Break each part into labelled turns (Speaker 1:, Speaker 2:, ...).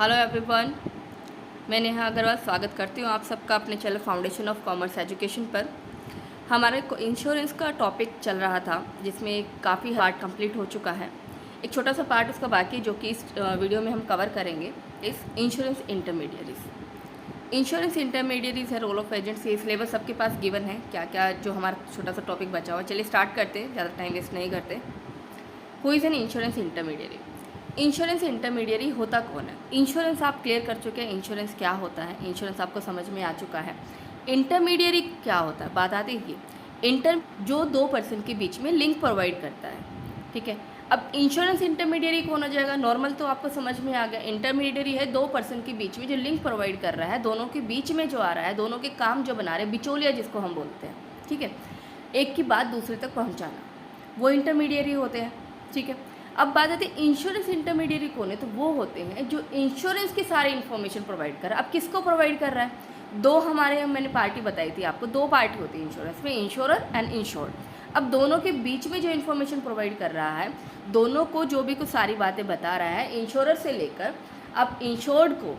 Speaker 1: Hello everyone, मैं नेहा अग्रवाल स्वागत करती हूँ आप सबका अपने channel foundation of commerce education पर। हमारे को इंश्योरेंस का टॉपिक चल रहा था जिसमें काफ़ी पार्ट कंप्लीट हो चुका है। एक छोटा सा पार्ट उसका बाकी जो कि इस वीडियो में हम कवर करेंगे इस इंश्योरेंस इंटरमीडियरीज है, रोल ऑफ एजेंट्स। ये सिलेबस सबके पास गिवन है, क्या क्या जो हमारा छोटा सा टॉपिक बचा हुआ। चलिए स्टार्ट करते हैं, ज़्यादा टाइम वेस्ट नहीं करते। Who is an insurance intermediary? Insurance intermediary होता कौन है? इंश्योरेंस आप क्लियर कर चुके हैं, इंश्योरेंस क्या होता है, इंश्योरेंस आपको समझ में आ चुका है। इंटरमीडियरी क्या होता है बात आती है। इंटर जो दो पर्सन के बीच में लिंक प्रोवाइड करता है, ठीक है। अब इंश्योरेंस इंटरमीडियरी कौन हो जाएगा? नॉर्मल तो आपको समझ में आ गया। इंटरमीडियरी है दो पर्सन के बीच में जो लिंक प्रोवाइड कर रहा है, दोनों के बीच में जो आ रहा है, दोनों के काम जो बना रहे हैं, बिचौलिया जिसको हम बोलते हैं, ठीक है। एक की बात दूसरे तक पहुँचाना, वो इंटरमीडियरी होते हैं, ठीक है। अब बात आती है इंश्योरेंस इंटरमीडियरी कौन है? तो वो होते हैं जो इंश्योरेंस की सारी इन्फॉर्मेशन प्रोवाइड कर रहा है। अब किसको प्रोवाइड कर रहा है? दो हमारे मैंने पार्टी बताई थी आपको, दो पार्टी होती है इंश्योरेंस में, इंश्योरर एंड इंश्योर्ड। अब दोनों के बीच में जो इन्फॉर्मेशन प्रोवाइड कर रहा है, दोनों को जो भी कुछ सारी बातें बता रहा है, इंश्योरर से लेकर अब इंश्योर्ड को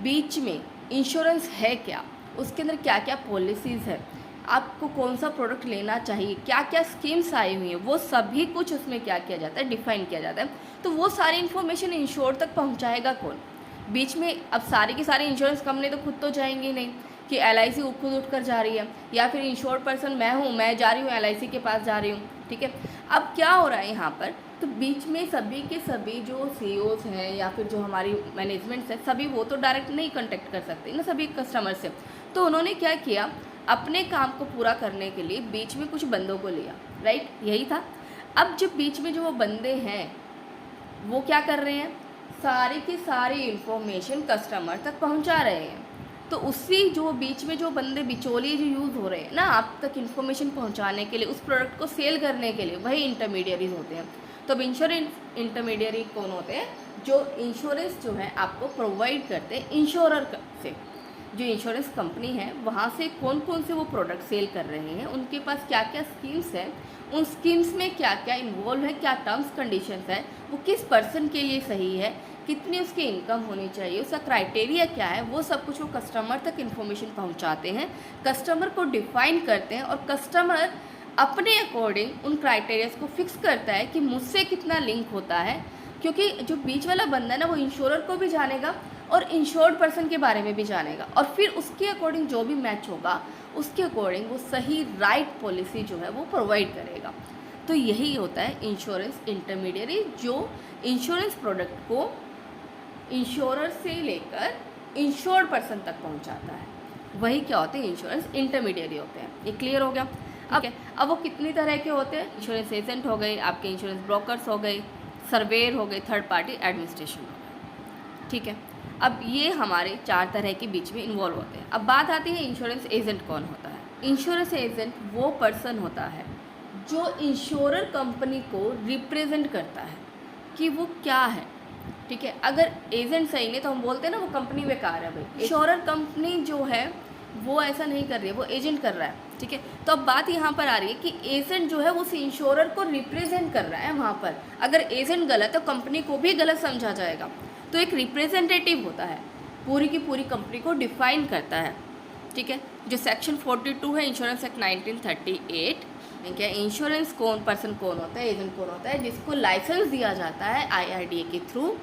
Speaker 1: बीच में इंश्योरेंस है क्या, उसके अंदर क्या क्या पॉलिसीज़ है, आपको कौन सा प्रोडक्ट लेना चाहिए, क्या क्या स्कीम्स आई हुई हैं, वो सभी कुछ उसमें क्या किया जाता है, डिफाइन किया जाता है। तो वो सारी इन्फॉर्मेशन इंश्योर तक पहुंचाएगा कौन? बीच में अब सारी की सारी इंश्योरेंस कंपनी तो खुद तो जाएंगी नहीं कि LIC खुद उठ कर जा रही है, या फिर इंश्योर्ड पर्सन मैं हूँ, मैं जा रही हूँ LIC के पास जा रही हूँ, ठीक है। अब क्या हो रहा है यहाँ पर? तो बीच में सभी के सभी जो CEOs हैं या फिर जो हमारी मैनेजमेंट्स है, सभी वो तो डायरेक्ट नहीं कॉन्टेक्ट कर सकते ना सभी कस्टमर से। तो उन्होंने क्या किया, अपने काम को पूरा करने के लिए बीच में कुछ बंदों को लिया, राइट, यही था। अब जो बीच में जो वो बंदे हैं वो क्या कर रहे हैं, सारी की सारी इन्फॉर्मेशन कस्टमर तक पहुंचा रहे हैं। तो उसी जो बीच में जो बंदे बिचौलिए जो यूज़ हो रहे हैं ना आप तक इन्फॉर्मेशन पहुंचाने के लिए, उस प्रोडक्ट को सेल करने के लिए, वही इंटरमीडियरीज होते हैं। तो अब इंश्योरेंस इंटरमीडियरी कौन होते हैं? जो इंश्योरेंस जो है आपको प्रोवाइड करते हैं इंश्योरर से, जो इंश्योरेंस कंपनी है वहाँ से कौन कौन से वो प्रोडक्ट सेल कर रहे हैं, उनके पास क्या क्या स्कीम्स हैं, उन स्कीम्स में क्या क्या इन्वॉल्व है, क्या टर्म्स कंडीशंस है, वो किस पर्सन के लिए सही है, कितनी उसकी इनकम होनी चाहिए, उसका क्राइटेरिया क्या है, वो सब कुछ वो कस्टमर तक इन्फॉर्मेशन पहुँचाते हैं, कस्टमर को डिफाइन करते हैं, और कस्टमर अपने अकॉर्डिंग उन क्राइटेरियाज को फिक्स करता है कि मुझसे कितना लिंक होता है। क्योंकि जो बीच वाला बंदा है ना, वो इंश्योरर को भी जानेगा और इंश्योर्ड पर्सन के बारे में भी जानेगा, और फिर उसके अकॉर्डिंग जो भी मैच होगा उसके अकॉर्डिंग वो सही राइट पॉलिसी जो है वो प्रोवाइड करेगा। तो यही होता है इंश्योरेंस इंटरमीडियरी, जो इंश्योरेंस प्रोडक्ट को इंश्योरर से लेकर इंश्योर्ड पर्सन तक पहुंचाता है, वही क्या होते हैं, इंश्योरेंस इंटरमीडियरी होते हैं। ये क्लियर हो गया? अब वो कितनी तरह के होते हैं? इंश्योरेंस एजेंट हो गए, आपके इंश्योरेंस ब्रोकर्स हो गए, सर्वेयर हो गए, थर्ड पार्टी एडमिनिस्ट्रेशन हो गए, ठीक है। अब ये हमारे चार तरह के बीच में इन्वॉल्व होते हैं। अब बात आती है इंश्योरेंस एजेंट कौन होता है? इंश्योरेंस एजेंट वो पर्सन होता है जो इंश्योरर कंपनी को रिप्रेजेंट करता है कि वो क्या है, ठीक है। अगर एजेंट सही नहीं तो हम बोलते हैं ना वो कंपनी बेकार है। भाई इंश्योरर कंपनी जो है वो ऐसा नहीं कर रही है, वो एजेंट कर रहा है, ठीक है। तो अब बात यहाँ पर आ रही है कि एजेंट जो है वो उस इंश्योरर को रिप्रेजेंट कर रहा है। वहाँ पर अगर एजेंट गलत तो कंपनी को भी गलत समझा जाएगा। तो एक रिप्रेजेंटेटिव होता है, पूरी की पूरी कंपनी को डिफाइन करता है, ठीक है। जो सेक्शन 42 है इंश्योरेंस एक्ट 1938, क्या इंश्योरेंस कौन पर्सन कौन होता है, एजेंट कौन होता है, जिसको लाइसेंस दिया जाता है IRDA के थ्रू,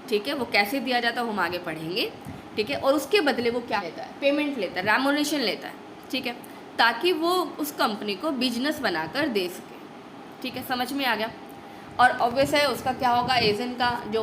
Speaker 1: ठीक है। वो कैसे दिया जाता है हम आगे पढ़ेंगे, ठीक है। और उसके बदले वो क्या लेता है, पेमेंट लेता है, रेम्यूनरेशन लेता है, ठीक है, ताकि वो उस कंपनी को बिजनेस बनाकर दे सके, ठीक है। समझ में आ गया? और ऑब्वियस है उसका क्या होगा, एजेंट का जो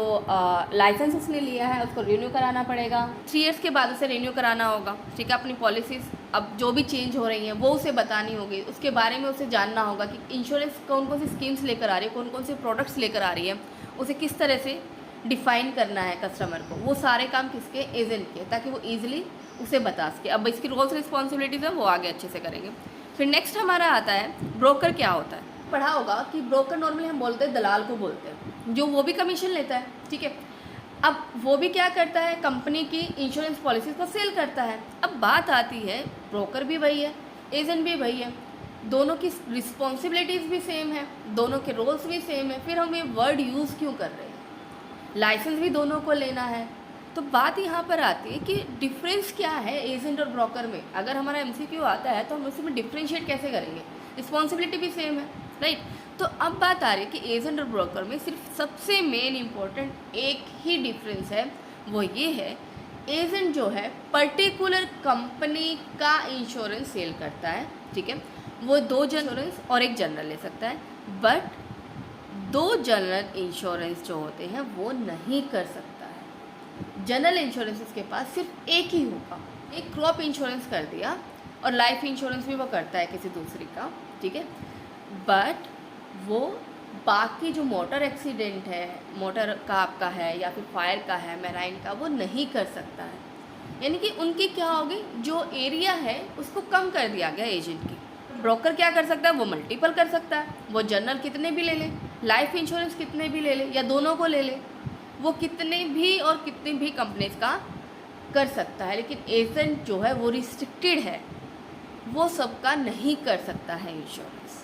Speaker 1: लाइसेंस उसने लिया है उसको रिन्यू कराना पड़ेगा, 3 इयर्स के बाद उसे रिन्यू कराना होगा, ठीक है। अपनी पॉलिसीज़ अब जो भी चेंज हो रही हैं वो उसे बतानी होगी, उसके बारे में उसे जानना होगा कि इंश्योरेंस कौन कौन सी स्कीम्स लेकर आ रही है, कौन कौन से प्रोडक्ट्स लेकर आ रही है, उसे किस तरह से डिफ़ाइन करना है कस्टमर को। वो सारे काम किसके, एजेंट के, ताकि वो ईजिली उसे बता सके। अब इसकी रोल्स रिस्पॉन्सिबिलिटीज़ है वो आगे अच्छे से करेंगे। फिर नेक्स्ट हमारा आता है ब्रोकर। क्या होता है? पढ़ा होगा कि ब्रोकर नॉर्मली हम बोलते हैं दलाल को बोलते हैं, जो वो भी कमीशन लेता है, ठीक है। अब वो भी क्या करता है, कंपनी की इंश्योरेंस पॉलिसीज़ को सेल करता है। अब बात आती है ब्रोकर भी वही है, एजेंट भी वही है, दोनों की रिस्पॉन्सिबिलिटीज़ भी सेम है, दोनों के रोल्स भी सेम है। फिर हम ये वर्ड यूज़ क्यों कर रहे हैं? लाइसेंस भी दोनों को लेना है, तो बात यहाँ पर आती है कि डिफरेंस क्या है एजेंट और ब्रोकर में। अगर हमारा एमसीक्यू आता है तो हम उसमें डिफ्रेंशिएट कैसे करेंगे, रिस्पॉन्सिबिलिटी भी सेम है, राइट। तो अब बात आ रही है कि एजेंट और ब्रोकर में सिर्फ सबसे मेन इम्पॉर्टेंट एक ही डिफरेंस है, वो ये है एजेंट जो है पर्टिकुलर कंपनी का इंश्योरेंस सेल करता है, ठीक है। वो 2 इंश्योरेंस और 1 जनरल ले सकता है, बट 2 जनरल इंश्योरेंस जो होते हैं वो नहीं कर सकता है। जनरल इंश्योरेंस के पास सिर्फ एक ही होगा, एक क्रॉप इंश्योरेंस कर दिया और लाइफ इंश्योरेंस भी वो करता है किसी दूसरी का, ठीक है। बट वो बाकी जो मोटर एक्सीडेंट है, मोटर का आपका है या फिर फायर का है, मैराइन का, वो नहीं कर सकता है। यानी कि उनकी क्या होगी, जो एरिया है उसको कम कर दिया गया एजेंट की। ब्रोकर क्या कर सकता है, वो मल्टीपल कर सकता है, वो जनरल कितने भी ले ले, लाइफ इंश्योरेंस कितने भी ले ले या दोनों को ले ले, वो कितने भी और कितनी भी कंपनीज का कर सकता है। लेकिन एजेंट जो है वो रिस्ट्रिक्टेड है, वो सबका नहीं कर सकता है इंश्योरेंस,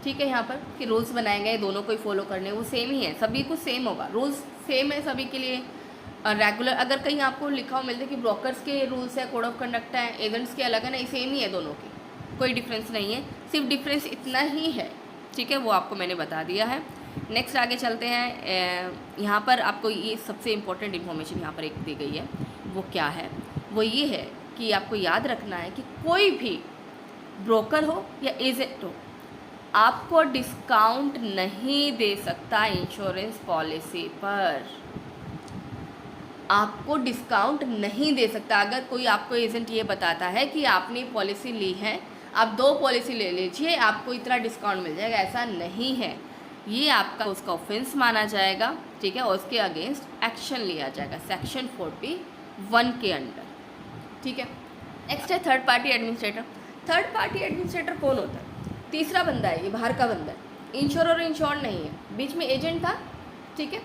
Speaker 1: ठीक है। यहाँ पर कि रूल्स बनाए गए दोनों को ही फॉलो करने, वो सेम ही है, सभी को सेम होगा, रूल्स सेम है सभी के लिए रेगुलर। अगर कहीं आपको लिखा हो मिलता है कि ब्रोकर्स के रूल्स है, कोड ऑफ कंडक्ट है, एजेंट्स के अलग है, नहीं सेम ही है दोनों की, कोई डिफरेंस नहीं है, सिर्फ डिफरेंस इतना ही है, ठीक है। वो आपको मैंने बता दिया है। नेक्स्ट आगे चलते हैं। यहाँ पर आपको ये सबसे इम्पोर्टेंट इन्फॉर्मेशन यहाँ पर एक दी गई है, वो क्या है, वो ये है कि आपको याद रखना है कि कोई भी ब्रोकर हो या एजेंट हो आपको डिस्काउंट नहीं दे सकता इंश्योरेंस पॉलिसी पर, आपको डिस्काउंट नहीं दे सकता। अगर कोई आपको एजेंट ये बताता है कि आपने पॉलिसी ली है, आप 2 पॉलिसी ले लीजिए, आपको इतना डिस्काउंट मिल जाएगा, ऐसा नहीं है। ये आपका उसका ऑफेंस माना जाएगा, ठीक है, और उसके अगेंस्ट एक्शन लिया जाएगा सेक्शन 41 के अंडर, ठीक है। नेक्स्ट है third party administrator. Third party administrator कौन होता है, तीसरा बंदा है, ये बाहर का बंदा है, इंश्योर और इंश्योर नहीं है, बीच में एजेंट था, ठीक है।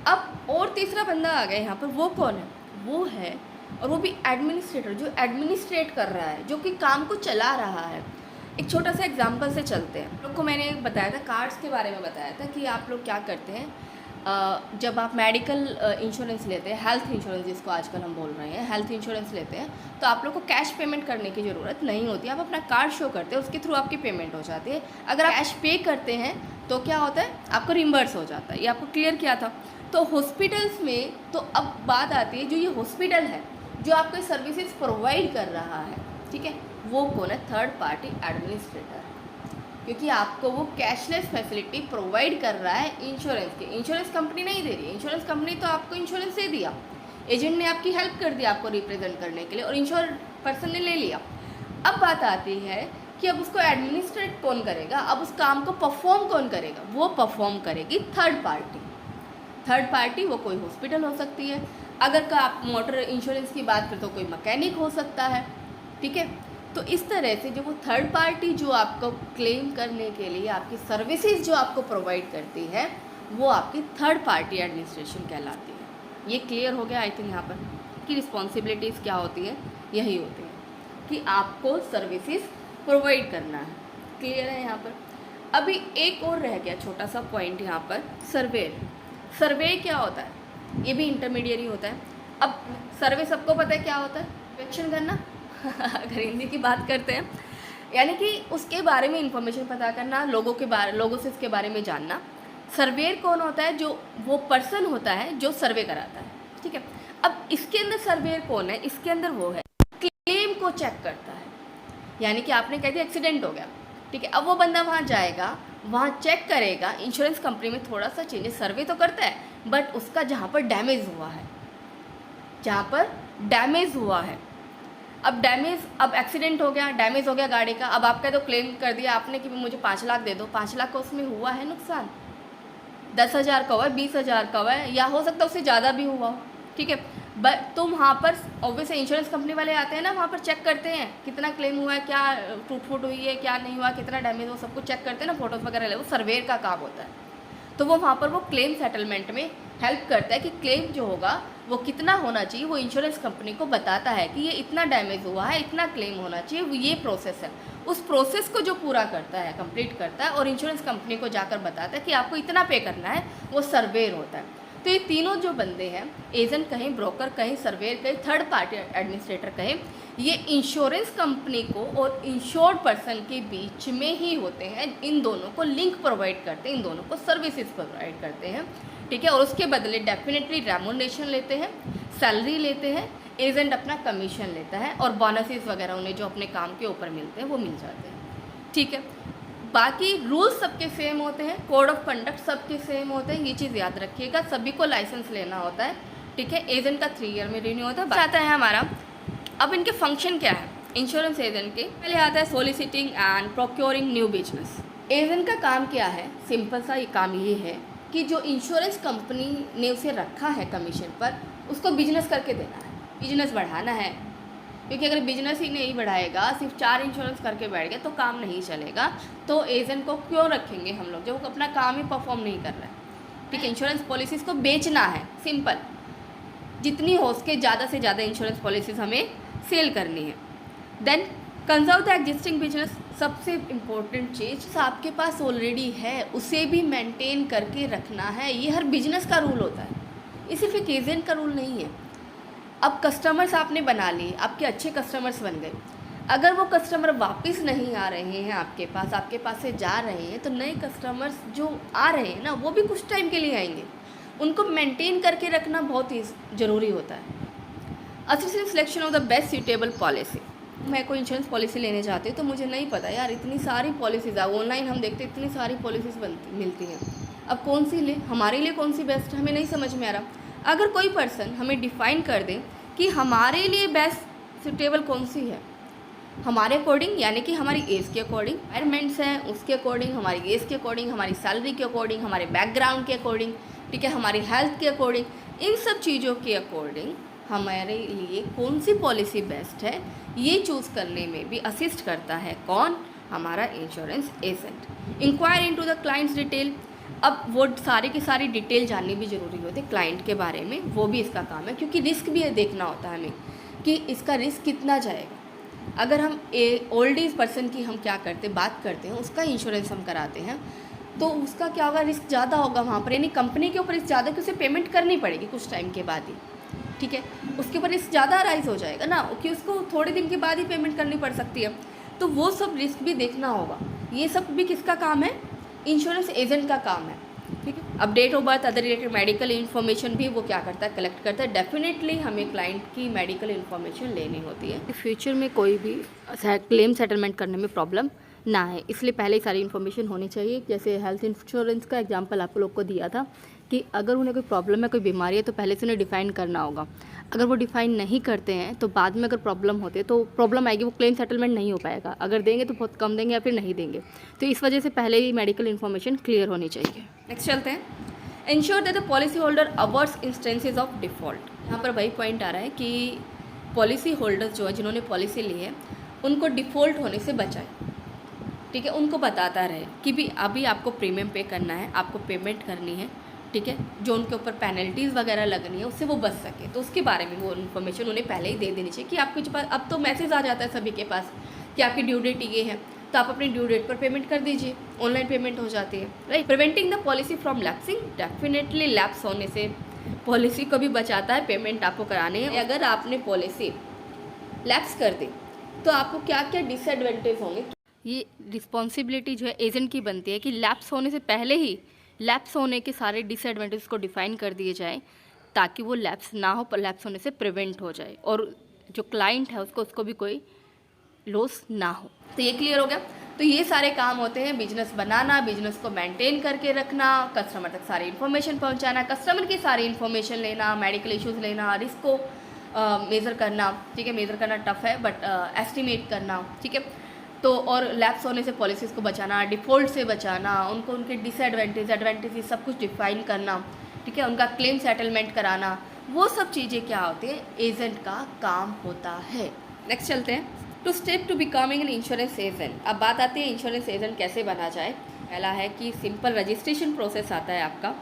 Speaker 1: अब और तीसरा बंदा आ गया यहाँ पर, वो कौन है, वो है, और वो भी एडमिनिस्ट्रेटर, जो एडमिनिस्ट्रेट कर रहा है, जो कि काम को चला रहा है। एक छोटा सा एग्जांपल से चलते हैं। लोग को मैंने बताया था, कार्ड्स के बारे में बताया था कि आप लोग क्या करते हैं, जब आप मेडिकल इंश्योरेंस लेते हैं, हेल्थ इंश्योरेंस जिसको आजकल हम बोल रहे हैं, हेल्थ इंश्योरेंस लेते हैं, तो आप लोग को कैश पेमेंट करने की ज़रूरत नहीं होती, आप अपना कार्ड शो करते हैं, उसके थ्रू आपकी पेमेंट हो जाती है। अगर आप कैश पे करते हैं तो क्या होता है, आपको रिम्बर्स हो जाता है, ये आपको क्लियर किया था। तो हॉस्पिटल्स में तो अब बात आती है, जो ये हॉस्पिटल है जो आपको सर्विसेज प्रोवाइड कर रहा है, ठीक है, वो कौन है, थर्ड पार्टी एडमिनिस्ट्रेटर, क्योंकि आपको वो कैशलेस फैसिलिटी प्रोवाइड कर रहा है इंश्योरेंस की। इंश्योरेंस कंपनी नहीं दे रही है, इंश्योरेंस कंपनी तो आपको इंश्योरेंस दे दिया, एजेंट ने आपकी हेल्प कर दिया आपको रिप्रेजेंट करने के लिए, और इंश्योर पर्सन ने ले लिया। अब बात आती है कि अब उसको एडमिनिस्ट्रेट कौन करेगा, अब उस काम को परफॉर्म कौन करेगा, वो परफॉर्म करेगी थर्ड पार्टी। थर्ड पार्टी वो कोई हॉस्पिटल हो सकती है, अगर का आप मोटर इंश्योरेंस की बात करें तो कोई मैकेनिक हो सकता है, ठीक है। तो इस तरह से जो वो थर्ड पार्टी जो आपको क्लेम करने के लिए आपकी सर्विसेज जो आपको प्रोवाइड करती है, वो आपकी थर्ड पार्टी एडमिनिस्ट्रेशन कहलाती है। ये क्लियर हो गया आई थिंक यहाँ पर कि रिस्पॉन्सिबिलिटीज़ क्या होती है, यही होती है कि आपको सर्विसेज प्रोवाइड करना है। क्लियर है यहाँ पर। अभी एक और रह गया छोटा सा पॉइंट यहाँ पर, सर्वे। सर्वे क्या होता है, ये भी इंटरमीडिएरी होता है। अब सर्वे सबको पता है क्या होता है, इंस्पेक्शन करना अगर हिंदी की बात करते हैं, यानी कि उसके बारे में इंफॉर्मेशन पता करना, लोगों से इसके बारे में जानना। सर्वेयर कौन होता है, जो वो पर्सन होता है जो सर्वे कराता है, ठीक है। अब इसके अंदर सर्वेयर कौन है, इसके अंदर वो है क्लेम को चेक करता है, यानी कि आपने कह दिया एक्सीडेंट हो गया, ठीक है। अब वो बंदा वहाँ जाएगा, वहाँ चेक करेगा, इंश्योरेंस कंपनी में थोड़ा सा चेंजेस, सर्वे तो करता है, बट उसका जहाँ पर डैमेज हुआ है, जहाँ पर डैमेज हुआ है, अब एक्सीडेंट हो गया, डैमेज हो गया गाड़ी का, अब आपका तो क्लेम कर दिया आपने कि मुझे 5 लाख दे दो, 5 लाख का उसमें हुआ है नुकसान, 10,000 का हुआ है, 20,000 का हुआ है, या हो सकता है उससे ज़्यादा भी हुआ हो, ठीक है। बट तो वहाँ पर ऑब्वियसली इंश्योरेंस कंपनी वाले आते हैं ना, वहाँ पर चेक करते हैं कितना क्लेम हुआ है, क्या टूट फूट हुई है, क्या नहीं हुआ, कितना डैमेज, वो सब कुछ चेक करते हैं ना, फोटोज़ वगैरह ले, वो सर्वेयर का काम होता है। तो वो वहाँ पर वो क्लेम सेटलमेंट में हेल्प करता है कि क्लेम जो होगा वो कितना होना चाहिए, वो इंश्योरेंस कंपनी को बताता है कि ये इतना डैमेज हुआ है, इतना क्लेम होना चाहिए, वो ये प्रोसेस है। उस प्रोसेस को जो पूरा करता है, कंप्लीट करता है और इंश्योरेंस कंपनी को जाकर बताता है कि आपको इतना पे करना है, वो सर्वेयर होता है। तो ये तीनों जो बंदे हैं, एजेंट कहें, ब्रोकर कहें, सर्वेयर कहें, थर्ड पार्टी एडमिनिस्ट्रेटर कहें, ये इंश्योरेंस कंपनी को और इंश्योर्ड पर्सन के बीच में ही होते हैं। इन दोनों को लिंक प्रोवाइड करते हैं, इन दोनों को सर्विसेज प्रोवाइड करते हैं, ठीक है। और उसके बदले डेफिनेटली रेमुनरेशन लेते हैं, सैलरी लेते हैं, एजेंट अपना कमीशन लेता है और बोनसेस वगैरह उन्हें जो अपने काम के ऊपर मिलते हैं वो मिल जाते हैं, ठीक है। बाकी रूल्स सबके सेम होते हैं, कोड ऑफ कंडक्ट सबके सेम होते हैं, ये चीज़ याद रखिएगा। सभी को लाइसेंस लेना होता है, ठीक है। एजेंट का 3 ईयर में रिन्यू होता है। आता है हमारा, अब इनके फंक्शन क्या है इंश्योरेंस एजेंट के। पहले आता है सोलिसिटिंग and procuring new business. Agent का काम क्या है, सिंपल सा ये काम ये है कि जो इंश्योरेंस कंपनी ने उसे रखा है कमीशन पर, उसको बिजनेस करके देना है, बिजनेस बढ़ाना है। क्योंकि अगर बिजनेस ही नहीं बढ़ाएगा, सिर्फ 4 इंश्योरेंस करके बैठ गया तो काम नहीं चलेगा। तो एजेंट को क्यों रखेंगे हम लोग जब वो अपना काम ही परफॉर्म नहीं कर रहा है, ठीक है। इंश्योरेंस पॉलिसीज़ को बेचना है, सिंपल। जितनी हो सके ज़्यादा से ज़्यादा इंश्योरेंस पॉलिसीज़ हमें सेल करनी है। Then conserve the existing business, सबसे इम्पोर्टेंट चीज़ आपके पास ऑलरेडी है उसे भी मेंटेन करके रखना है। ये हर बिजनेस का रूल होता है, ये सिर्फ एक एजेंट का रूल नहीं है। अब कस्टमर्स आपने बना लिए, आपके अच्छे कस्टमर्स बन गए, अगर वो कस्टमर वापस नहीं आ रहे हैं आपके पास से जा रहे हैं, तो नए कस्टमर्स जो आ रहे हैं ना, वो भी कुछ टाइम के लिए आएंगे। उनको मेंटेन करके रखना बहुत ही ज़रूरी होता है। Assistant selection of the best suitable policy. मैं कोई इंश्योरेंस पॉलिसी लेने जाती हूँ तो मुझे नहीं पता यार, इतनी सारी पॉलिसीज़ है, ऑनलाइन हम देखते इतनी सारी पॉलिसीज़ मिलती हैं। अब कौन सी ले, हमारे लिए कौन सी बेस्ट, हमें नहीं समझ में आ रहा। अगर कोई पर्सन हमें डिफ़ाइन कर दे कि हमारे लिए बेस्ट सूटेबल कौन सी है, हमारे अकॉर्डिंग, यानी कि हमारी एज के अकॉर्डिंग, रिक्वायरमेंट्स हैं उसके अकॉर्डिंग, हमारी एज के अकॉर्डिंग, हमारी सैलरी के अकॉर्डिंग, हमारे बैकग्राउंड के अकॉर्डिंग, ठीक है, हमारी हेल्थ के अकॉर्डिंग, इन सब चीज़ों के अकॉर्डिंग हमारे लिए कौन सी पॉलिसी बेस्ट है, ये चूज़ करने में भी असिस्ट करता है कौन, हमारा insurance agent. Inquire into the clients detail. अब वो सारी की सारी डिटेल जाननी भी ज़रूरी होती है क्लाइंट के बारे में, वो भी इसका काम है, क्योंकि रिस्क भी देखना होता है हमें कि इसका रिस्क कितना जाएगा। अगर हम ओल्ड एज पर्सन की हम क्या करते बात करते हैं, उसका इंश्योरेंस हम कराते हैं, तो उसका क्या होगा, रिस्क ज़्यादा होगा वहाँ पर, यानी कंपनी के ऊपर रिस्क ज़्यादा, कि उसे पेमेंट करनी पड़ेगी कुछ टाइम के बाद ही, ठीक है। उसके ऊपर रिस्क ज़्यादा राइज हो जाएगा ना, कि उसको थोड़े दिन के बाद ही पेमेंट करनी पड़ सकती है। तो वो सब रिस्क भी देखना होगा। ये सब भी किसका काम है, इंश्योरेंस एजेंट का काम है, ठीक है। अब date of birth, other related medical information भी वो क्या करता है, कलेक्ट करता है। डेफिनेटली हमें क्लाइंट की मेडिकल इन्फॉर्मेशन लेनी होती है, फ्यूचर में कोई भी क्लेम सेटलमेंट करने में प्रॉब्लम ना है, इसलिए पहले ही सारी इन्फॉर्मेशन होनी चाहिए। जैसे हेल्थ इंश्योरेंस का एग्जांपल आप लोग को दिया था कि अगर उन्हें कोई प्रॉब्लम है, कोई बीमारी है, तो पहले से उन्हें डिफ़ाइन करना होगा। अगर वो डिफ़ाइन नहीं करते हैं तो बाद में अगर प्रॉब्लम होती है तो प्रॉब्लम आएगी, वो क्लेम सेटलमेंट नहीं हो पाएगा। अगर देंगे तो बहुत कम देंगे या फिर नहीं देंगे। तो इस वजह से पहले ही मेडिकल इन्फॉर्मेशन क्लियर होनी चाहिए। नेक्स्ट चलते हैं, ensure that the policy holder avoids instances of default. यहाँ पर वही पॉइंट आ रहा है कि पॉलिसी होल्डर्स जो है, जिन्होंने पॉलिसी ली है, उनको डिफ़ॉल्ट होने से बचाए, ठीक है। उनको बताता रहे कि भी अभी आपको प्रीमियम पे करना है, आपको पेमेंट करनी है, ठीक है। जो उनके ऊपर पेनल्टीज़ वगैरह लगनी है उससे वो बच सके, तो उसके बारे में वो इन्फॉर्मेशन उन्हें पहले ही दे देनी चाहिए कि आपके पास अब तो मैसेज आ जाता है सभी के पास कि आपकी ड्यू डेट ये है, तो आप अपनी ड्यू डेट पर पेमेंट कर दीजिए, ऑनलाइन पेमेंट हो जाती है, right. Preventing the policy from lapsing, definitely lapse होने से पॉलिसी को भी बचाता है, पेमेंट आपको कराने हैं। अगर आपने पॉलिसी लैप्स कर दी तो आपको क्या क्या डिसएडवांटेज होंगे, ये रिस्पॉन्सिबिलिटी जो है एजेंट की बनती है कि लैप्स होने से पहले ही लैप्स होने के सारे डिसएडवांटेज को डिफ़ाइन कर दिए जाए, ताकि वो लैप्स ना हो, पर लैप्स होने से प्रिवेंट हो जाए और जो क्लाइंट है उसको भी कोई लॉस ना हो। तो ये क्लियर हो गया। तो ये सारे काम होते हैं, बिजनेस बनाना, बिजनेस को मेंटेन करके रखना, कस्टमर तक सारी इन्फॉर्मेशन पहुंचाना, कस्टमर की सारी इन्फॉर्मेशन लेना, मेडिकल इश्यूज़ लेना, रिस्क को मेज़र करना, ठीक है। मेज़र करना टफ है बट एस्टिमेट करना, ठीक है। तो और लैप्स होने से पॉलिसीज़ को बचाना, डिफ़ॉल्ट से बचाना, उनको उनके डिसएडवांटेज एडवांटेज सब कुछ डिफ़ाइन करना, ठीक है। उनका क्लेम सेटलमेंट कराना, वो सब चीज़ें क्या होती हैं, एजेंट का काम होता है। नेक्स्ट चलते हैं, two step to becoming an insurance agent. अब बात आती है इंश्योरेंस एजेंट कैसे बना जाए। पहला है कि सिंपल रजिस्ट्रेशन प्रोसेस आता है आपका,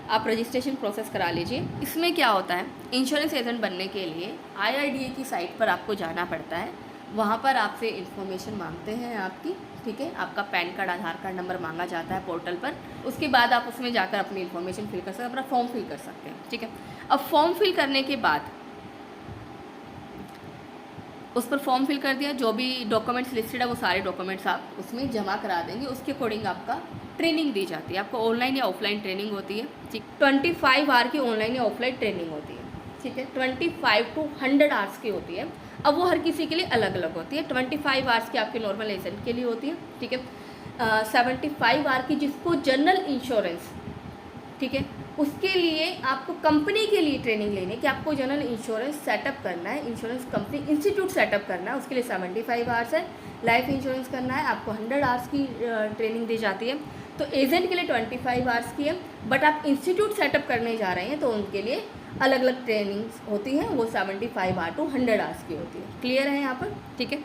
Speaker 1: आप रजिस्ट्रेशन प्रोसेस करा लीजिए। इसमें क्या होता है, इंश्योरेंस एजेंट बनने के लिए IRDA की साइट पर आपको जाना पड़ता है, वहाँ पर आपसे इन्फॉर्मेशन मांगते हैं आपकी, ठीक है। आपका पैन कार्ड, आधार कार्ड नंबर मांगा जाता है पोर्टल पर। उसके बाद आप उसमें जाकर अपनी इन्फॉर्मेशन फिल कर सकते हैं, अपना फॉर्म फिल कर सकते हैं, ठीक है। अब फॉर्म फिल करने के बाद उस पर फॉर्म फिल कर दिया, जो भी डॉक्यूमेंट्स लिस्टेड है वो सारे डॉक्यूमेंट्स आप उसमें जमा करा देंगे। उसके अकॉर्डिंग आपका ट्रेनिंग दी जाती है। आपको ऑनलाइन या ऑफलाइन ट्रेनिंग होती है, ठीक। 25 आवर की ऑनलाइन या ऑफलाइन ट्रेनिंग होती है, ठीक है। 25 to 100 आवर्स की होती है। अब वो हर किसी के लिए अलग अलग होती है। 25 आवर्स की आपके नॉर्मल एजेंट के लिए होती है, ठीक है। 75 आवर की जिसको जनरल इंश्योरेंस, ठीक है, उसके लिए आपको कंपनी के लिए ट्रेनिंग लेनी है कि आपको जनरल इंश्योरेंस सेटअप करना है, इंश्योरेंस कंपनी इंस्टीट्यूट सेटअप करना है, उसके लिए 75 आवर्स है। लाइफ इंश्योरेंस करना है, आपको 100 आवर्स की ट्रेनिंग दी जाती है। तो एजेंट के लिए 25 आवर्स की है, बट आप इंस्टीट्यूट सेटअप करने जा रहे हैं तो उनके लिए अलग अलग ट्रेनिंग्स होती हैं, वो 75 आवर टू 100 आवर्स की होती है। क्लियर है यहाँ पर, ठीक है।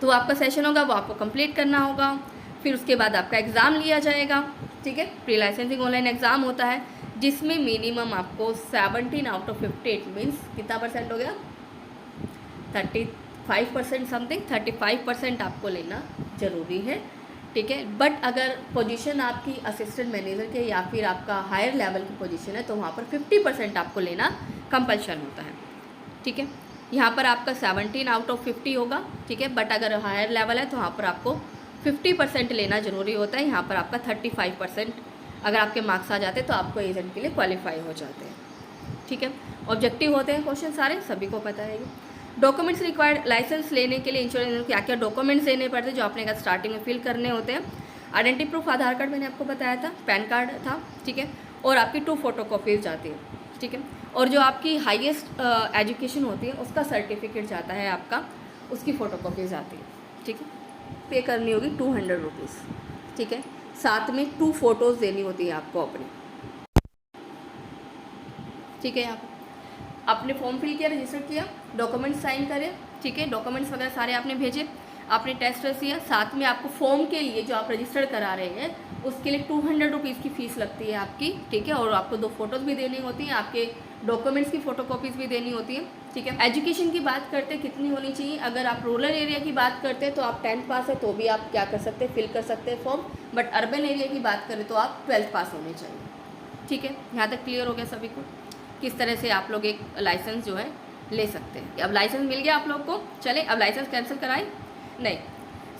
Speaker 1: तो आपका सेशन होगा, वो आपको कंप्लीट करना होगा। फिर उसके बाद आपका एग्ज़ाम लिया जाएगा, ठीक है। प्री लाइसेंसिंग ऑनलाइन एग्ज़ाम होता है, जिसमें मिनिमम आपको 17 आउट ऑफ 58 मीन्स कितना परसेंट हो गया, 35% समथिंग, 35% आपको लेना ज़रूरी है, ठीक है। बट अगर पोजीशन आपकी असिस्टेंट मैनेजर के या फिर आपका हायर लेवल की पोजीशन है तो वहाँ पर 50% आपको लेना कंपल्शन होता है, ठीक है। यहाँ पर आपका 17 आउट ऑफ 50 होगा, ठीक है। बट अगर हायर लेवल है तो वहाँ पर आपको 50% लेना ज़रूरी होता है। यहाँ पर आपका 35% अगर आपके मार्क्स आ जाते हैं तो आपको एजेंट के लिए क्वालिफाई हो जाते हैं, ठीक है। ऑब्जेक्टिव होते हैं क्वेश्चन सारे, सभी को पता है। डॉक्यूमेंट्स रिक्वायर्ड, लाइसेंस लेने के लिए इंश्योरेंस क्या क्या डॉक्यूमेंट्स देने पड़ते हैं जो आपने कहा स्टार्टिंग में फिल करने होते हैं। आइडेंटिटी प्रूफ, आधार कार्ड मैंने आपको बताया था, पैन कार्ड था, ठीक है। और आपकी 2 फोटोकॉपीज जाती है, ठीक है। और जो आपकी हाईएस्ट एजुकेशन होती है उसका सर्टिफिकेट जाता है आपका, उसकी फ़ोटोकॉपीज आती है, ठीक है। पे करनी होगी 200 रुपीज़, ठीक है। साथ में 2 फोटोज़ देनी होती है आपको अपनी, ठीक है। आपने फॉर्म फिल किया, रजिस्टर किया, डॉक्यूमेंट्स साइन करे, ठीक है। डॉक्यूमेंट्स वगैरह सारे आपने भेजे, आपने टेस्ट दिया। साथ में आपको फॉर्म के लिए जो आप रजिस्टर करा रहे हैं उसके लिए 200 रुपीज़ की फ़ीस लगती है आपकी, ठीक है। और आपको 2 फोटोज़ भी देनी होती हैं, आपके डॉक्यूमेंट्स की फ़ोटोकॉपीज़ भी देनी होती है, ठीक है। एजुकेशन की बात करते हैं कितनी होनी चाहिए, अगर आप रूरल एरिया की बात करते हैं तो आप 10th पास है तो भी आप क्या कर सकते हैं, फिल कर सकते हैं फॉर्म। बट अर्बन एरिया की बात करें तो आप 12th पास होने चाहिए, ठीक है। यहाँ तक क्लियर हो गया सभी को किस तरह से आप लोग एक लाइसेंस जो है ले सकते हैं। अब लाइसेंस मिल गया आप लोग को, चले अब लाइसेंस कैंसिल कराएं नहीं,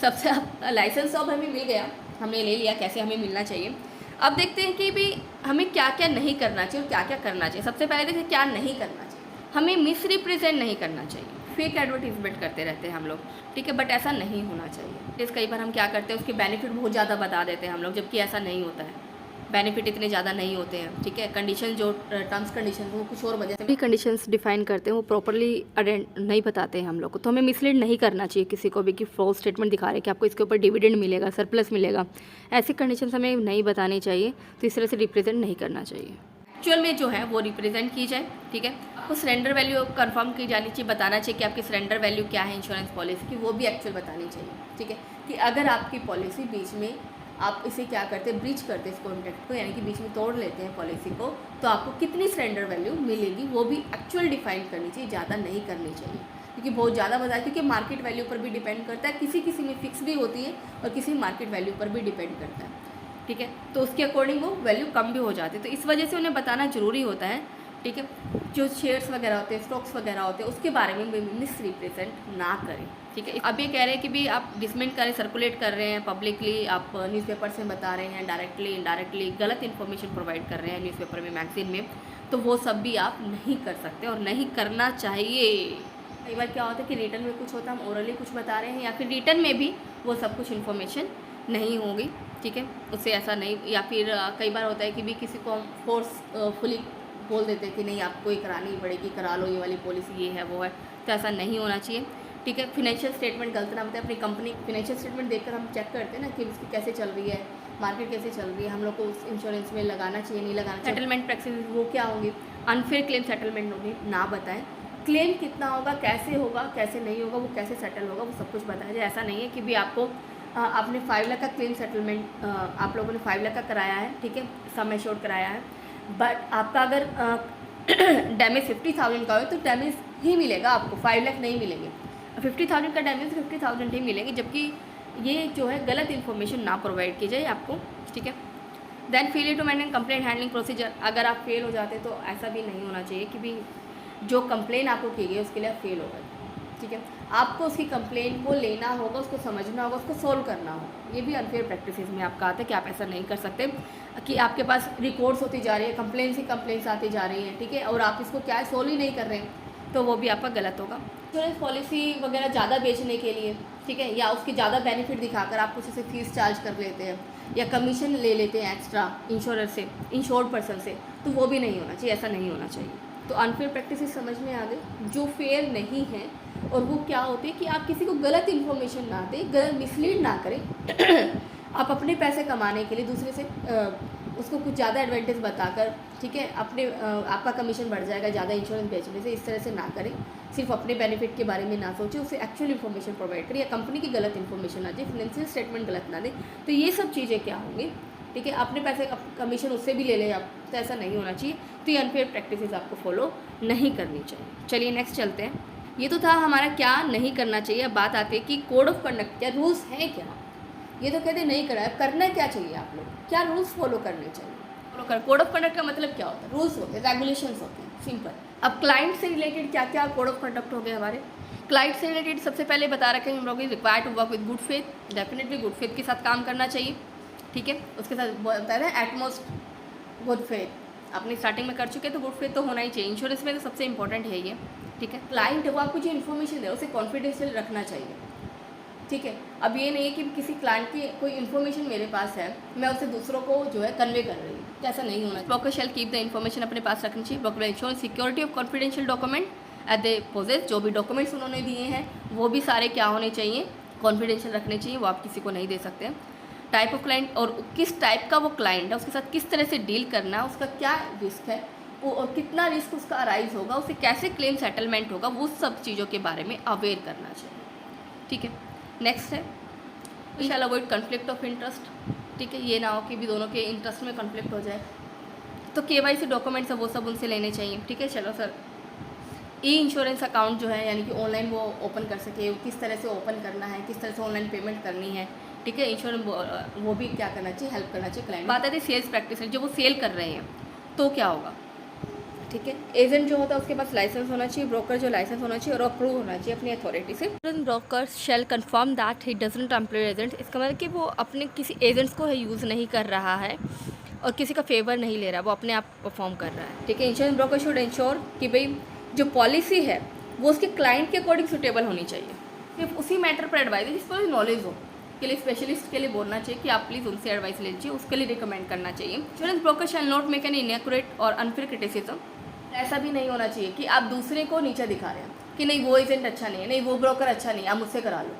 Speaker 1: सबसे अब लाइसेंस तो अब हमें मिल गया, हमने ले लिया, कैसे हमें मिलना चाहिए। अब देखते हैं कि भी हमें क्या क्या नहीं करना चाहिए और क्या क्या करना चाहिए। सबसे पहले देखिए क्या नहीं करना चाहिए, हमें मिस रिप्रेजेंट नहीं करना चाहिए। फेक एडवर्टीजमेंट करते रहते हैं हम लोग, ठीक है, बट ऐसा नहीं होना चाहिए। कई बार हम क्या करते हैं उसके बेनिफिट बहुत ज़्यादा बता देते हैं हम लोग, जबकि ऐसा नहीं होता है, बेनिफिट इतने ज़्यादा नहीं होते हैं, ठीक है। कंडीशन जो टर्म्स कंडीशन वो कुछ और वजह से भी कंडीशंस डिफाइन करते हैं, वो प्रॉपरली नहीं बताते हैं हम लोग को। तो हमें मिसलीड नहीं करना चाहिए किसी को भी कि फॉल्स स्टेटमेंट दिखा रहे हैं कि आपको इसके ऊपर डिविडेंड मिलेगा, सरप्लस मिलेगा, ऐसी कंडीशंस हमें नहीं बतानी चाहिए। तो इस तरह से रिप्रेजेंट नहीं करना चाहिए। एक्चुअल में जो है वो रिप्रेजेंट की जाए, ठीक है। आपको सरेंडर वैल्यू कंफर्म की जानी चाहिए, बताना चाहिए कि आपकी सरेंडर वैल्यू क्या है इंश्योरेंस पॉलिसी की, वो भी एक्चुअल बतानी चाहिए, ठीक है। कि अगर आपकी पॉलिसी बीच में आप इसे क्या करते हैं, ब्रीच करते हैं इस कॉन्ट्रैक्ट को, यानी कि बीच में तोड़ लेते हैं पॉलिसी को, तो आपको कितनी सरेंडर वैल्यू मिलेगी वो भी एक्चुअल डिफाइन करनी चाहिए, ज़्यादा नहीं करनी चाहिए। क्योंकि बहुत ज़्यादा बताया, क्योंकि मार्केट वैल्यू पर भी डिपेंड करता है, किसी किसी में फिक्स भी होती है और किसी मार्केट वैल्यू पर भी डिपेंड करता है, ठीक है। तो उसके अकॉर्डिंग वो वैल्यू कम भी हो जाती है, तो इस वजह से उन्हें बताना ज़रूरी होता है, ठीक है। जो शेयर्स वगैरह होते हैं, स्टॉक्स वगैरह होते हैं, उसके बारे में मिस रिप्रेजेंट ना करें, ठीक है। अब ये कह रहे हैं कि भी आप डिसमेंट करें, सर्कुलेट कर रहे हैं पब्लिकली, आप न्यूज़पेपर से बता रहे हैं, डायरेक्टली इनडायरेक्टली गलत इन्फॉर्मेशन प्रोवाइड कर रहे हैं न्यूज़पेपर में, मैगजीन में, तो वो सब भी आप नहीं कर सकते और नहीं करना चाहिए। कई बार क्या होता है कि रिटर्न में कुछ होता है, हम ओरली कुछ बता रहे हैं, या फिर रिटर्न में भी वो सब कुछ इन्फॉर्मेशन नहीं होगी, ठीक है। उससे ऐसा नहीं, या फिर कई बार होता है कि भी किसी को हम फोर्सफुली बोल देते हैं कि नहीं आपको ये करानी पड़ेगी, करा लो, ये वाली पॉलिसी ये है वो है, तो ऐसा नहीं होना चाहिए, ठीक है। फिनेंशियल स्टेटमेंट गलत ना बताए, अपनी कंपनी फिनेंशियल स्टेटमेंट देखकर हम चेक करते हैं ना कि उसकी कैसे चल रही है, मार्केट कैसे चल रही है, हम लोग को उस इंश्योरेंस में लगाना चाहिए नहीं लगाना चाहिए। सेटलमेंट प्रैक्टिस वो क्या होगी, अनफेयर क्लेम सेटलमेंट होगी, ना बताएं। क्लेम कितना होगा, कैसे होगा, कैसे नहीं होगा, वो कैसे सेटल होगा, वो सब कुछ बताया जाए। ऐसा नहीं है कि भी आपको आपने 5 लाख का क्लेम सेटलमेंट आप लोगों ने 5 लाख का कराया है, ठीक है, सम एश्योर्ड कराया है, बट आपका अगर डैमेज 50,000 का हो तो डैमेज ही मिलेगा आपको, 5 लाख नहीं मिलेंगे। 50,000 का डैमेज 50,000 ही मिलेंगे, जबकि ये जो है गलत इन्फॉर्मेशन ना प्रोवाइड की जाए आपको, ठीक है। Then failure to maintain complaint handling procedure, अगर आप फेल हो जाते तो ऐसा भी नहीं होना चाहिए कि भी जो कंप्लेन आपको की गई उसके लिए आप फेल हो गए, ठीक है। आपको उसकी कंप्लेन को लेना होगा, उसको समझना होगा, उसको सोल्व करना होगा। ये भी अनफेयर प्रैक्टिसेस में आपका आता है कि आप ऐसा नहीं कर सकते कि आपके पास रिकॉर्ड्स होती जा रही है, कंप्लेंट्स आती जा रही हैं, ठीक है, और आप इसको क्या है सोल्व ही नहीं कर रहे हैं, तो वो भी आपका गलत होगा। इंश्योरेंस पॉलिसी वगैरह ज़्यादा बेचने के लिए, ठीक है, या उसकी ज़्यादा बेनिफिट दिखाकर आप कुछ से फीस चार्ज कर लेते हैं या कमीशन ले लेते हैं एक्स्ट्रा इंश्योरर से, इंश्योर्ड पर्सन से, तो वो भी नहीं होना चाहिए, ऐसा नहीं होना चाहिए। तो अनफेयर प्रैक्टिसेस समझ में आ गई जो फेयर नहीं है, और वो क्या होते हैं कि आप किसी को गलत इन्फॉर्मेशन ना दें, गलत मिसलीड ना करें आप अपने पैसे कमाने के लिए दूसरे से उसको कुछ ज़्यादा एडवांटेज बताकर, ठीक है, आपका कमीशन बढ़ जाएगा ज़्यादा इंश्योरेंस बेचने से, इस तरह से ना करें। सिर्फ अपने बेनिफिट के बारे में ना सोचें, उसे एक्चुअल इन्फॉर्मेशन प्रोवाइड करें, या कंपनी की गलत इन्फॉर्मेशन ना दें, फाइनेंशियल स्टेटमेंट गलत ना दें। तो ये सब चीज़ें क्या होंगी, ठीक है, अपने पैसे कमीशन उससे भी ले लें आप, तो ऐसा नहीं होना चाहिए। तो ये अनफेयर प्रैक्टिसेस आपको फॉलो नहीं करनी चाहिए। चलिए नेक्स्ट चलते हैं। ये तो था हमारा क्या नहीं करना चाहिए। अब बात आती है कि कोड ऑफ कंडक्ट, क्या रूल्स हैं क्या। ये तो कहते नहीं करा है, अब करना क्या चाहिए आप लोग, क्या रूल्स फॉलो करने चाहिए। कोड ऑफ कंडक्ट का मतलब क्या होता है, रूल्स होते हैं, रेगुलेशंस होते हैं, सिंपल। अब क्लाइंट से रिलेटेड क्या क्या कोड ऑफ कंडक्ट हो गए हमारे। क्लाइंट से रिलेटेड सबसे पहले बता रखे हैं हम लोग, required to work with good faith, definitely good faith के साथ काम करना चाहिए, ठीक है। उसके साथ बता रहे हैं एटमोस्ट गुड फेथ, अपनी स्टार्टिंग में कर चुके तो गुड फेथ तो होना ही चाहिए। इंश्योरेंस में तो सबसे इंपॉर्टेंट है ये, ठीक है। क्लाइंट है वो आपको जो इन्फॉर्मेशन दे उसे कॉन्फिडेंशियल रखना चाहिए, ठीक है। अब ये नहीं है कि किसी क्लाइंट की कोई इन्फॉर्मेशन मेरे पास है, मैं उसे दूसरों को जो है कन्वे कर रही हूँ, ऐसा नहीं होना। Broker shall keep the information अपने पास रखनी चाहिए। Broker insure security of confidential document at the purposes, जो भी डॉक्यूमेंट्स उन्होंने दिए हैं वो भी सारे क्या होने चाहिए, कॉन्फिडेंशियल रखने चाहिए, वो आप किसी को नहीं दे सकते हैं। टाइप ऑफ क्लाइंट, और किस टाइप का वो क्लाइंट है, उसके साथ किस तरह से डील करना है, उसका क्या रिस्क है और कितना रिस्क उसका अराइज होगा, उसे कैसे क्लेम सेटलमेंट होगा, वो सब चीज़ों के बारे में अवेयर करना चाहिए, ठीक है। नेक्स्ट है we shall avoid conflict of interest, ठीक है। ये ना हो कि भी दोनों के इंटरेस्ट में कन्फ्लिक्ट हो जाए। तो KYC डॉक्यूमेंट्स है वो सब उनसे लेने चाहिए, ठीक है। चलो सर, ई इंश्योरेंस अकाउंट जो है यानी कि ऑनलाइन वो ओपन कर सके, किस तरह से ओपन करना है, किस तरह से ऑनलाइन पेमेंट करनी है, ठीक है। इंश्योरेंस वो भी क्या करना चाहिए, हेल्प करना चाहिए क्लाइंट। बात आती है सेल्स प्रैक्टिस, जो वो सेल कर रहे हैं तो क्या होगा, ठीक है। एजेंट जो होता है उसके पास लाइसेंस होना चाहिए, ब्रोकर जो लाइसेंस होना चाहिए और अप्रूव होना चाहिए अपनी अथॉरिटी से। Broker shall confirm that he doesn't employ agent, इसका मतलब कि वो अपने किसी एजेंट्स को यूज़ नहीं कर रहा है और किसी का फेवर नहीं ले रहा, वो अपने आप परफॉर्म कर रहा है, ठीक है। इंश्योरेंस ब्रोकर शुड इंश्योर कि भाई जो पॉलिसी है वो उसके क्लाइंट के अकॉर्डिंग सुटेबल होनी चाहिए, सिर्फ उसी मैटर पर एडवाइस जिस पर नॉलेज हो के लिए स्पेशलिस्ट के लिए बोलना चाहिए कि आप प्लीज़ उनसे एडवाइस ले लीजिए, उसके लिए रिकमेंड करना चाहिए। Insurance broker shall not make an inaccurate और अनफेयर क्रिटिसिज्म, ऐसा भी नहीं होना चाहिए कि आप दूसरे को नीचे दिखा रहे हैं कि नहीं वो एजेंट अच्छा नहीं है, नहीं वो ब्रोकर अच्छा नहीं है, आप मुझसे करा लो।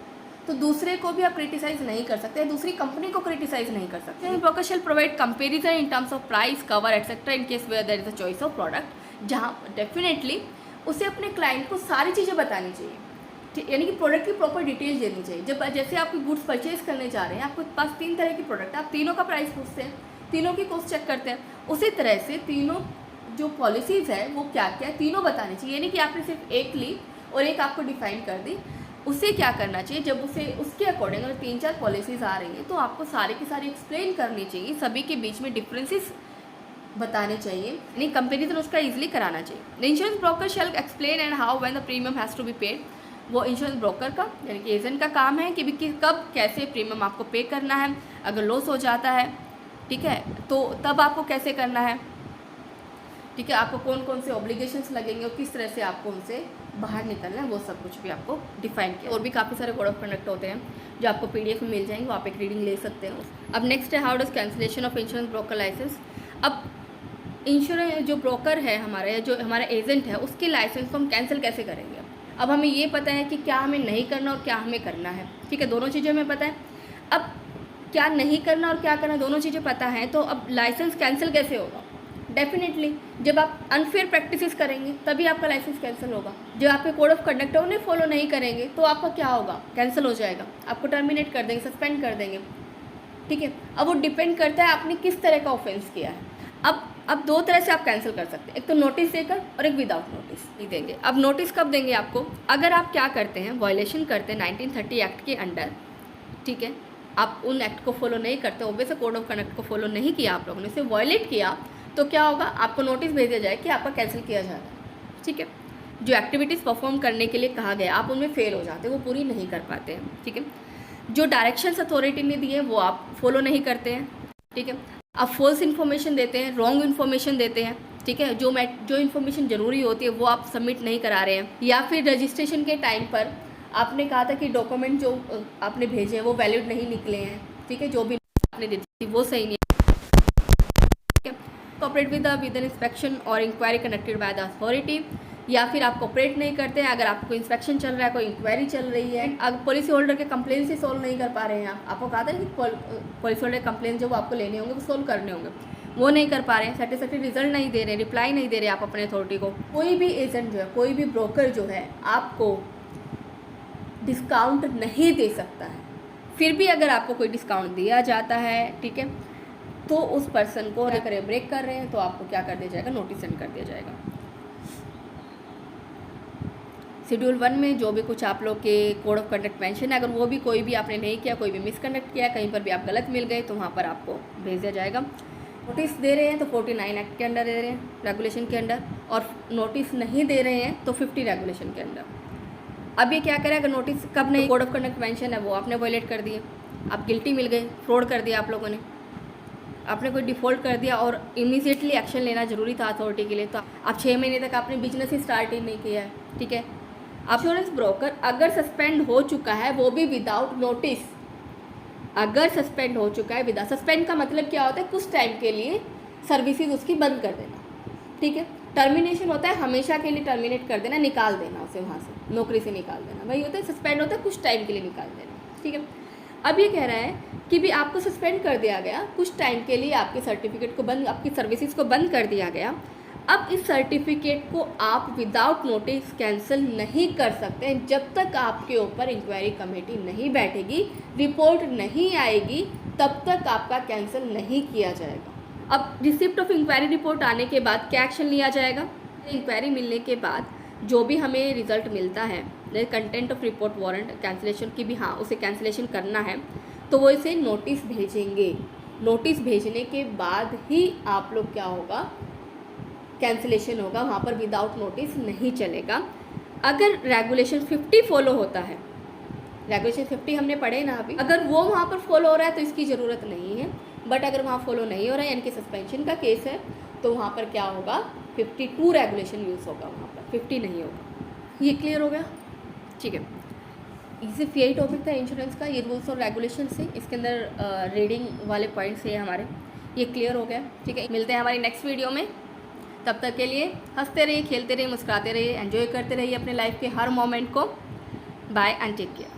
Speaker 1: तो दूसरे को भी आप क्रिटिसाइज नहीं कर सकते, दूसरी कंपनी को क्रिटिसाइज नहीं कर सकते। Broker shall provide comparison in terms of price, cover etcetera in case where there is a choice of product, जहाँ डेफिनेटली उसे अपने क्लाइंट को सारी चीज़ें बतानी चाहिए, यानी कि प्रोडक्ट की प्रॉपर डिटेल देनी चाहिए। जब जैसे आप गुड्स परचेज करने जा रहे हैं, आपके पास 3 तरह की प्रोडक्ट है, आप तीनों का प्राइस पूछते हैं, तीनों की कॉस्ट चेक करते हैं, उसी तरह से तीनों जो पॉलिसीज़ है वो क्या क्या तीनों बतानी चाहिए। यानी कि आपने सिर्फ एक ली और एक आपको डिफाइन कर दी, उसे क्या करना चाहिए, जब उसे उसके अकॉर्डिंग अगर 3-4 पॉलिसीज़ आ रही हैं तो आपको सारे की सारी एक्सप्लेन करनी चाहिए, सभी के बीच में डिफरेंसेस बताने चाहिए, यानी कंपेरिजन उसका ईजिली कराना चाहिए। The insurance broker shall explain and how when the premium has to be paid, वो इंश्योरेंस ब्रोकर का यानी कि एजेंट का काम है कि कब कैसे प्रीमियम आपको पे करना है, अगर लॉस हो जाता है, ठीक है, तो तब आपको कैसे करना है, ठीक है, आपको कौन कौन से ऑब्लिगेशंस लगेंगे और किस तरह से आपको उनसे बाहर निकलना है, वो सब कुछ भी आपको डिफाइन किया। और भी काफ़ी सारे कोड ऑफ कंडक्ट होते हैं जो आपको PDF में मिल जाएंगे, वो आप एक रीडिंग ले सकते हैं। अब नेक्स्ट है how does cancellation of insurance broker licence. अब इंश्योरेंस जो ब्रोकर है हमारा या जो हमारा एजेंट है उसके लाइसेंस को हम कैंसिल कैसे करेंगे। अब हमें ये पता है कि क्या हमें नहीं करना और क्या हमें करना है, ठीक है, दोनों चीज़ें हमें पता है। अब क्या नहीं करना और क्या करना दोनों चीज़ें पता हैं, तो अब लाइसेंस कैंसिल कैसे होगा। डेफिनेटली जब आप अनफेयर प्रैक्टिसेस करेंगे तभी आपका लाइसेंस कैंसिल होगा। जब आपके कोड ऑफ कंडक्ट है उन्हें फॉलो नहीं करेंगे तो आपका क्या होगा, कैंसिल हो जाएगा, आपको टर्मिनेट कर देंगे, सस्पेंड कर देंगे, ठीक है। अब वो डिपेंड करता है आपने किस तरह का ऑफेंस किया है। अब 2 तरह से आप कैंसिल कर सकते हैं, एक तो नोटिस देकर और एक विदाउट नोटिस नहीं देंगे। अब नोटिस कब देंगे आपको, अगर आप क्या करते हैं, वायलेशन करते हैं 1930 एक्ट के अंडर, ठीक है, आप उन एक्ट को फॉलो नहीं करते, ऑब्वियस कोड ऑफ कंडक्ट को फॉलो नहीं किया आप लोगों ने, उसे वायलेट किया, तो क्या होगा, आपको नोटिस भेज दिया जाए कि आपका कैंसिल किया जा रहा है। ठीक है, जो एक्टिविटीज़ परफॉर्म करने के लिए कहा गया आप उनमें फेल हो जाते हैं, वो पूरी नहीं कर पाते हैं। ठीक है, जो डायरेक्शंस अथॉरिटी ने दिए वो आप फॉलो नहीं करते हैं। ठीक है, आप फॉल्स इन्फॉर्मेशन देते हैं, रॉन्ग इन्फॉर्मेशन देते हैं। ठीक है, जो इन्फॉर्मेशन ज़रूरी होती है वो आप सबमिट नहीं करा रहे हैं, या फिर रजिस्ट्रेशन के टाइम पर आपने कहा था कि डॉक्यूमेंट जो आपने भेजे हैं वो वैलिड नहीं निकले हैं। ठीक है, जो भी आपने दी थी वो सही नहीं है। ठीक है, कोऑपरेट विद एन इंस्पेक्शन और inquiry conducted by the authority, या फिर आप कोऑपरेट नहीं करते हैं, अगर आपको इंस्पेक्शन चल रहा है, कोई इंक्वायरी चल रही है, अगर पॉलिसी होल्डर के कंप्लेन से सोल्व नहीं कर पा रहे हैं, आपको कहा था कि पॉलिसी होल्डर कंप्लेन जो आपको लेने होंगे वो सोल्व करने होंगे, वो नहीं कर पा रहे हैं, सेटिस्फैक्टरी रिजल्ट नहीं दे रहे, रिप्लाई नहीं दे रहे आप अपने अथॉरिटी को। कोई भी एजेंट जो है, कोई भी ब्रोकर जो है आपको डिस्काउंट नहीं दे सकता है। फिर भी अगर आपको कोई डिस्काउंट दिया जाता है, ठीक है, तो उस पर्सन को अगर ब्रेक कर रहे हैं तो आपको क्या कर दिया जाएगा, नोटिस सेंड कर दिया जाएगा। शेड्यूल 1 में जो भी कुछ आप लोग के कोड ऑफ कंडक्ट मेंशन है, अगर वो भी कोई भी आपने नहीं किया, कोई भी मिसकंडक्ट किया, कहीं पर भी आप गलत मिल गए, तो वहाँ पर आपको भेज दिया जाएगा। नोटिस दे रहे हैं तो 49 एक्ट के अंडर दे रहे हैं, रेगुलेशन के अंडर, और नोटिस नहीं दे रहे हैं तो 50 रेगुलेशन के अंडर। अब ये क्या करें, अगर नोटिस कब नहीं, कोड ऑफ कंडक्ट मेंशन है वो आपने वायलेट कर दिए, आप गिल्टी मिल गए, फ्रॉड कर दिया आप लोगों ने, आपने कोई डिफ़ॉल्ट कर दिया और इमीडिएटली एक्शन लेना जरूरी था अथॉरिटी के लिए, तो आप 6 महीने तक आपने बिजनेस ही स्टार्ट ही नहीं किया है। ठीक है, इंश्योरेंस ब्रोकर अगर सस्पेंड हो चुका है, वो भी विदाउट नोटिस, अगर सस्पेंड हो चुका है विदाउट, सस्पेंड का मतलब क्या होता है, कुछ टाइम के लिए सर्विसेज उसकी बंद कर देना। ठीक है, टर्मिनेशन होता है हमेशा के लिए टर्मिनेट कर देना, निकाल देना उसे वहाँ से, नौकरी से निकाल देना, वही होता है सस्पेंड, होता है कुछ टाइम के लिए निकाल देना। ठीक है, अब ये कह रहा है कि भी आपको सस्पेंड कर दिया गया, कुछ टाइम के लिए आपके सर्टिफिकेट को बंद, आपकी सर्विसेज को बंद कर दिया गया। अब इस सर्टिफिकेट को आप विदाउट नोटिस कैंसिल नहीं कर सकते जब तक आपके ऊपर इंक्वायरी कमेटी नहीं बैठेगी, रिपोर्ट नहीं आएगी, तब तक आपका कैंसिल नहीं किया जाएगा। अब रिसिप्ट ऑफ इंक्वायरी रिपोर्ट आने के बाद क्या एक्शन लिया जाएगा, इंक्वायरी मिलने के बाद जो भी हमें रिजल्ट मिलता है, content of report warrant cancellation की भी, हाँ उसे कैंसिलेशन करना है, तो वो इसे नोटिस भेजेंगे। नोटिस भेजने के बाद ही आप लोग क्या होगा, कैंसिलेशन होगा, वहाँ पर विदाउट नोटिस नहीं चलेगा। अगर रेगुलेशन 50 फॉलो होता है, रेगुलेशन 50 हमने पढ़े ना अभी, अगर वो वहाँ पर फॉलो हो रहा है तो इसकी ज़रूरत नहीं है, बट अगर वहाँ फॉलो नहीं हो रहा है, यानी कि सस्पेंशन का केस है, तो वहाँ पर क्या होगा, 52 रेगुलेशन यूज़ होगा, वहाँ पर 50 नहीं होगा। ये क्लियर हो गया? ठीक है, सिर्फ यही टॉपिक था इंश्योरेंस का, ये रूल्स और रेगुलेशन से, इसके अंदर रीडिंग वाले पॉइंट्स है हमारे, ये क्लियर हो गया। ठीक है, मिलते हैं हमारी नेक्स्ट वीडियो में, तब तक के लिए हंसते रहिए, खेलते रहिए, मुस्कुराते रहिए, एंजॉय करते रहिए अपने लाइफ के हर मोमेंट को। Bye and take care.